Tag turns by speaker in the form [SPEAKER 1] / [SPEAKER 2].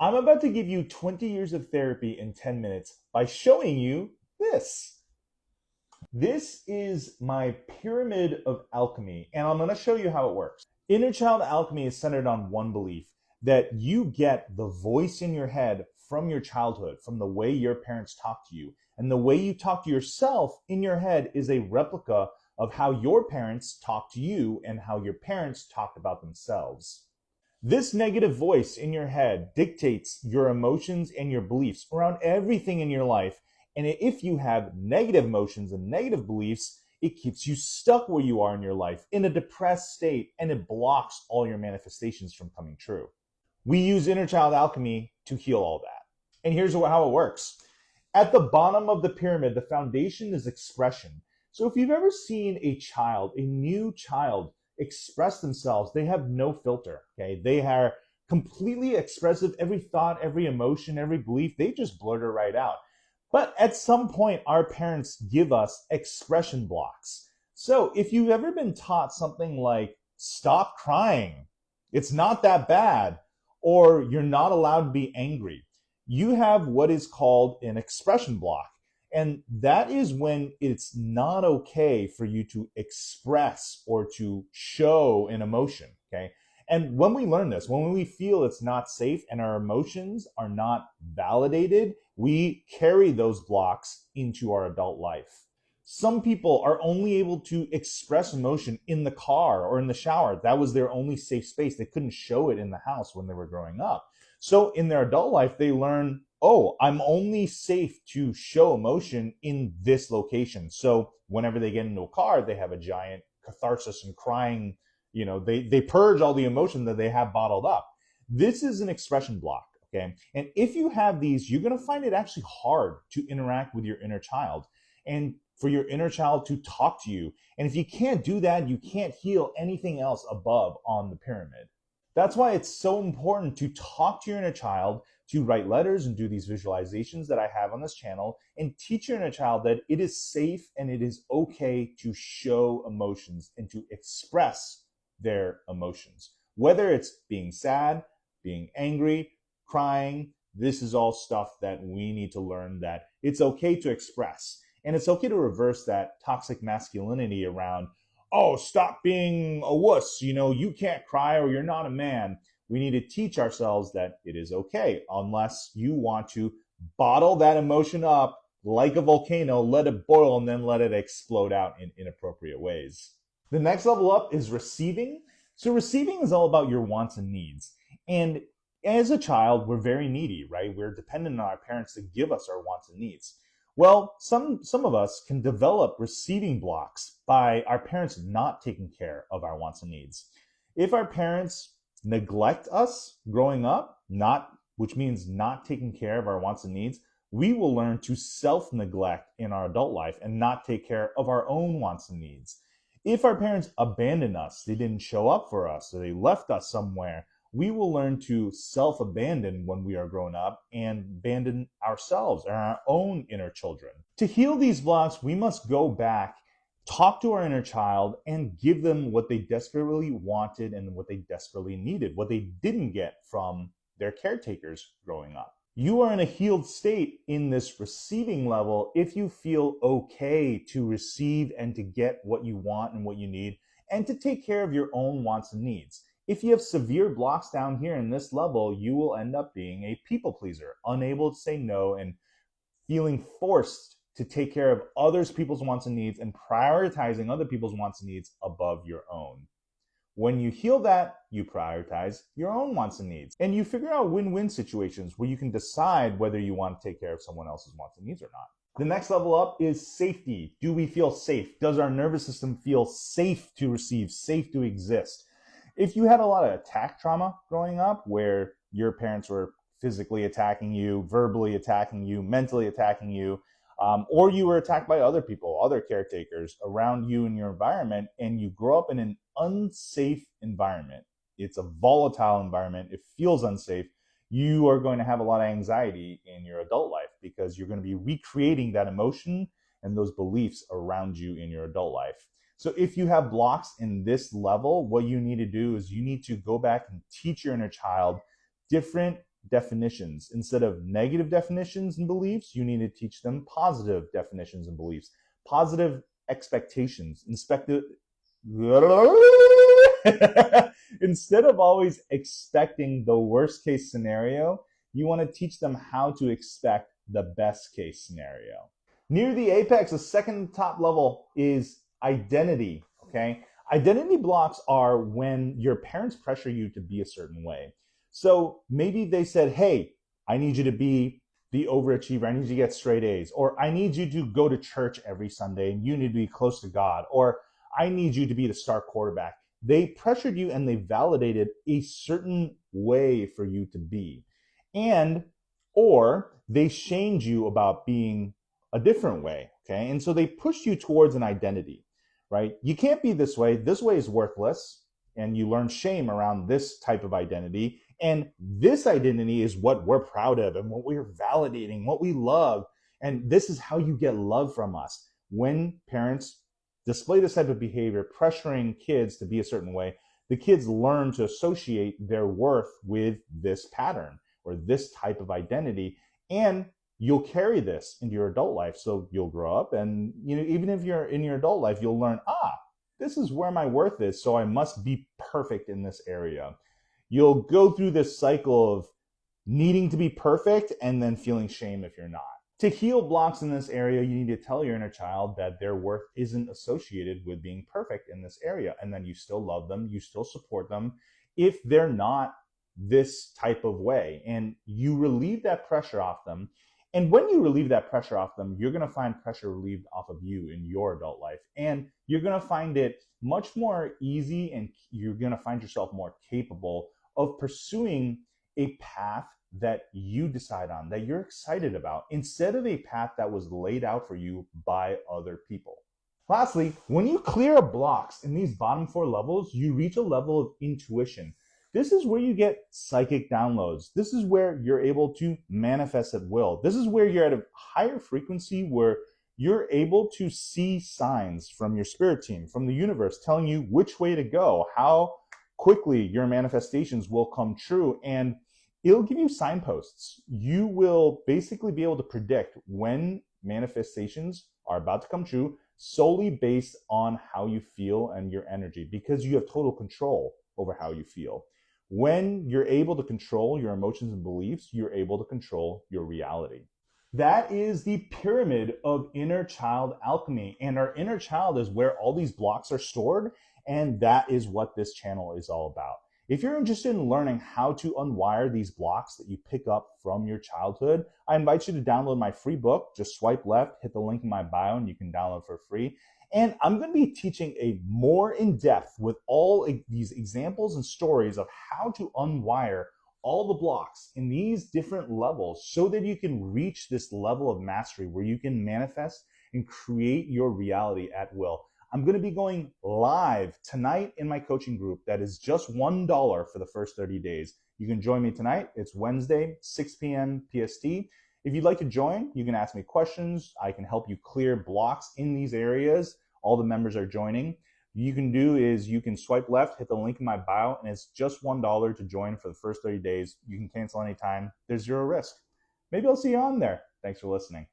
[SPEAKER 1] I'm about to give you 20 years of therapy in 10 minutes by showing you this. This is my pyramid of alchemy, and I'm going to show you how it works. Inner Child Alchemy is centered on one belief, that you get the voice in your head from your childhood, from the way your parents talk to you. And the way you talk to yourself in your head is a replica of how your parents talk to you and how your parents talked about themselves. This negative voice in your head dictates your emotions and your beliefs around everything in your life. And if you have negative emotions and negative beliefs, it keeps you stuck where you are in your life in a depressed state, and it blocks all your manifestations from coming true. We use Inner Child Alchemy to heal all that. And here's how it works. At the bottom of the pyramid, the foundation is expression. So if you've ever seen a child, a new child, express themselves, they have no filter, okay? They are completely expressive. Every thought, every emotion, every belief, they just blurt it right out. But at some point, our parents give us expression blocks. So if you've ever been taught something like, stop crying, it's not that bad, or you're not allowed to be angry, you have what is called an expression block. And that is when it's not okay for you to express or to show an emotion, okay? And when we learn this, when we feel it's not safe and our emotions are not validated, we carry those blocks into our adult life. Some people are only able to express emotion in the car or in the shower. That was their only safe space. They couldn't show it in the house when they were growing up. So in their adult life, they learn, oh, I'm only safe to show emotion in this location. So whenever they get into a car, they have a giant catharsis and crying, they purge all the emotion that they have bottled up. This is an expression block, okay? And if you have these, you're gonna find it actually hard to interact with your inner child and for your inner child to talk to you. And if you can't do that, you can't heal anything else above on the pyramid. That's why it's so important to talk to your inner child, to write letters and do these visualizations that I have on this channel, and teach your inner child that it is safe and it is okay to show emotions and to express their emotions. Whether it's being sad, being angry, crying, this is all stuff that we need to learn that it's okay to express. And it's okay to reverse that toxic masculinity around, oh, stop being a wuss, you can't cry or you're not a man. We need to teach ourselves that it is okay, unless you want to bottle that emotion up like a volcano, let it boil, and then let it explode out in inappropriate ways. The next level up is receiving. So receiving is all about your wants and needs. And as a child, we're very needy, right? We're dependent on our parents to give us our wants and needs. Well, some of us can develop receiving blocks by our parents not taking care of our wants and needs. If our parents neglect us growing up, which means not taking care of our wants and needs, we will learn to self-neglect in our adult life and not take care of our own wants and needs. If our parents abandon us, they didn't show up for us, or they left us somewhere, we will learn to self-abandon when we are grown up and abandon ourselves and our own inner children. To heal these blocks, we must go back, talk to our inner child, and give them what they desperately wanted and what they desperately needed, what they didn't get from their caretakers growing up. You are in a healed state in this receiving level if you feel okay to receive and to get what you want and what you need, and to take care of your own wants and needs. If you have severe blocks down here in this level, you will end up being a people pleaser, unable to say no and feeling forced to take care of other people's wants and needs and prioritizing other people's wants and needs above your own. When you heal that, you prioritize your own wants and needs, and you figure out win-win situations where you can decide whether you want to take care of someone else's wants and needs or not. The next level up is safety. Do we feel safe? Does our nervous system feel safe to receive, safe to exist? If you had a lot of attack trauma growing up where your parents were physically attacking you, verbally attacking you, mentally attacking you, or you were attacked by other people, other caretakers around you in your environment, and you grow up in an unsafe environment, it's a volatile environment, it feels unsafe, you are going to have a lot of anxiety in your adult life because you're going to be recreating that emotion and those beliefs around you in your adult life. So if you have blocks in this level, what you need to do is you need to go back and teach your inner child different definitions. Instead of negative definitions and beliefs, you need to teach them positive definitions and beliefs, positive expectations. Instead of always expecting the worst case scenario, you want to teach them how to expect the best case scenario. Near the apex, the second top level is identity, okay? Identity blocks are when your parents pressure you to be a certain way. So maybe they said, hey, I need you to be the overachiever. I need you to get straight A's. Or I need you to go to church every Sunday and you need to be close to God. Or I need you to be the star quarterback. They pressured you and they validated a certain way for you to be. Or they shamed you about being a different way, okay? And so they pushed you towards an identity, right? You can't be this way. This way is worthless. And you learn shame around this type of identity. And this identity is what we're proud of and what we're validating, what we love. And this is how you get love from us. When parents display this type of behavior, pressuring kids to be a certain way, the kids learn to associate their worth with this pattern or this type of identity. And you'll carry this into your adult life. So you'll grow up and, even if you're in your adult life, you'll learn, this is where my worth is. So I must be perfect in this area. You'll go through this cycle of needing to be perfect and then feeling shame if you're not. To heal blocks in this area, you need to tell your inner child that their worth isn't associated with being perfect in this area. And then you still love them, you still support them if they're not this type of way. And you relieve that pressure off them. And when you relieve that pressure off them, you're going to find pressure relieved off of you in your adult life. And you're going to find it much more easy, and you're going to find yourself more capable of pursuing a path that you decide on, that you're excited about, instead of a path that was laid out for you by other people. Lastly, when you clear blocks in these bottom 4 levels, you reach a level of intuition. This is where you get psychic downloads. This is where you're able to manifest at will. This is where you're at a higher frequency where you're able to see signs from your spirit team, from the universe, telling you which way to go, how quickly your manifestations will come true, and it'll give you signposts. You will basically be able to predict when manifestations are about to come true solely based on how you feel and your energy, because you have total control over how you feel. When you're able to control your emotions and beliefs, you're able to control your reality. That is the pyramid of inner child alchemy. And our inner child is where all these blocks are stored. And that is what this channel is all about. If you're interested in learning how to unwire these blocks that you pick up from your childhood, I invite you to download my free book. Just swipe left, hit the link in my bio, and you can download for free. And I'm going to be teaching a more in-depth with all these examples and stories of how to unwire all the blocks in these different levels so that you can reach this level of mastery where you can manifest and create your reality at will. I'm going to be going live tonight in my coaching group that is just $1 for the first 30 days. You can join me tonight. It's Wednesday, 6 p.m. PST. If you'd like to join, you can ask me questions. I can help you clear blocks in these areas. All the members are joining. You can do is you can swipe left, hit the link in my bio, and it's just $1 to join for the first 30 days. You can cancel anytime. There's zero risk. Maybe I'll see you on there. Thanks for listening.